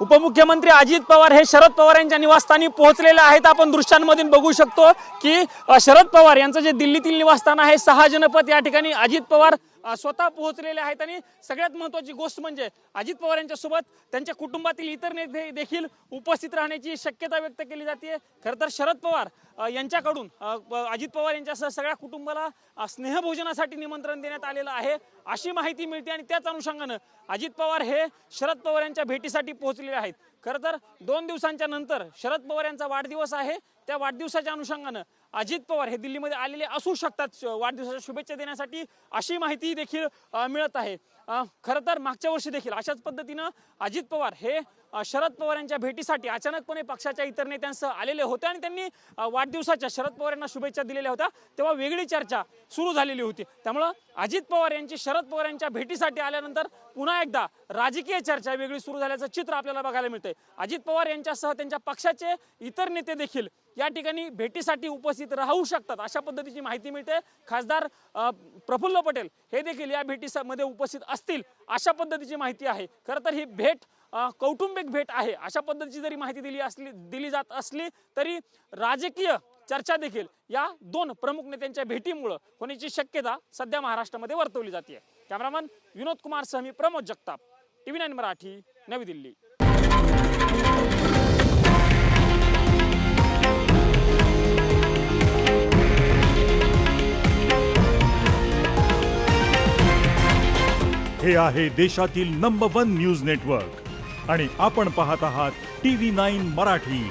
उपमुख्यमंत्री अजित पवार हे शरद पवार यांच्या निवासस्थानी पोहोचलेले आहेत। आपण दृश्यांमधून बघू शकतो की शरद पवार यांचं जे दिल्लीतील निवासस्थान आहे 6 जनपद, या ठिकाणी अजित पवार स्वतः पोहोचलेले आहेत। आणि सगळ्यात महत्त्वाची गोष्ट म्हणजे अजित पवार यांच्यासोबत त्यांच्या कुटुंबातील इतर नेते देखील उपस्थित राहण्याची शक्यता व्यक्त केली जाते। खरं तर शरद पवार यांच्याकडून अजित पवार यांच्यासह सगळ्या कुटुंबाला स्नेहभोजनासाठी निमंत्रण देण्यात आलेलं आहे अशी माहिती मिळते। आणि त्याच अनुषंगानं अजित पवार हे शरद पवार यांच्या भेटीसाठी पोहोचलेले आहेत। खरं तर 2 दिवसांच्या नंतर शरद पवार यांचा वाढदिवस आहे। त्या वाढदिवसाच्या अनुषंगानं अजित पवार हे दिल्लीमध्ये आलेले असू शकतात वाढदिवसाच्या शुभेच्छा देण्यासाठी अशी माहिती देखील मिळत आहे। खरं तर मागच्या वर्षी देखील अशाच पद्धतीनं अजित पवार हे शरद पवार यांच्या भेटीसाठी अचानकपणे पक्षाच्या इतर नेत्यांसह आलेले होते आणि त्यांनी वाढदिवसाच्या शरद पवार यांना शुभेच्छा दिलेल्या होत्या। तेव्हा वेगळी चर्चा सुरू झालेली होती। त्यामुळे अजित पवार यांची शरद पवार यांच्या भेटीसाठी आल्यानंतर पुन्हा एकदा राजकीय चर्चा वेगळी सुरू झाल्याचं चित्र आपल्याला बघायला मिळतंय। अजित पवार यांच्यासह त्यांच्या पक्षाचे इतर नेते देखील या ठिकाणी भेटीसाठी उपस्थित राहू शकतात अशा पद्धतीची माहिती मिळते। खासदार प्रफुल्ल पटेल हे देखील या भेटीमध्ये उपस्थित असतील अशा पद्धतीची माहिती आहे। खरं तर ही भेट कौटुंबिक भेट आहे अशा पद्धतीची जरी माहिती दिली जात असली तरी राजकीय चर्चा देखील या 2 प्रमुख नेत्यांच्या भेटीमुळे होण्याची शक्यता सध्या महाराष्ट्रामध्ये वर्तवली जाते। कॅमेरामन विनोद कुमार सह मी प्रमोद जगताप, TV9 मराठी, नवी दिल्ली। हे आहे देशातील नंबर 1 न्यूज नेटवर्क आणि आपण पाहत आहात TV9 मराठी,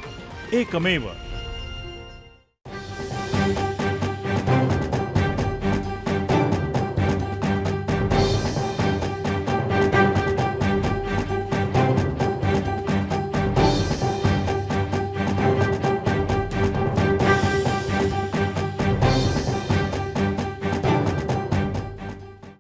एकमेव।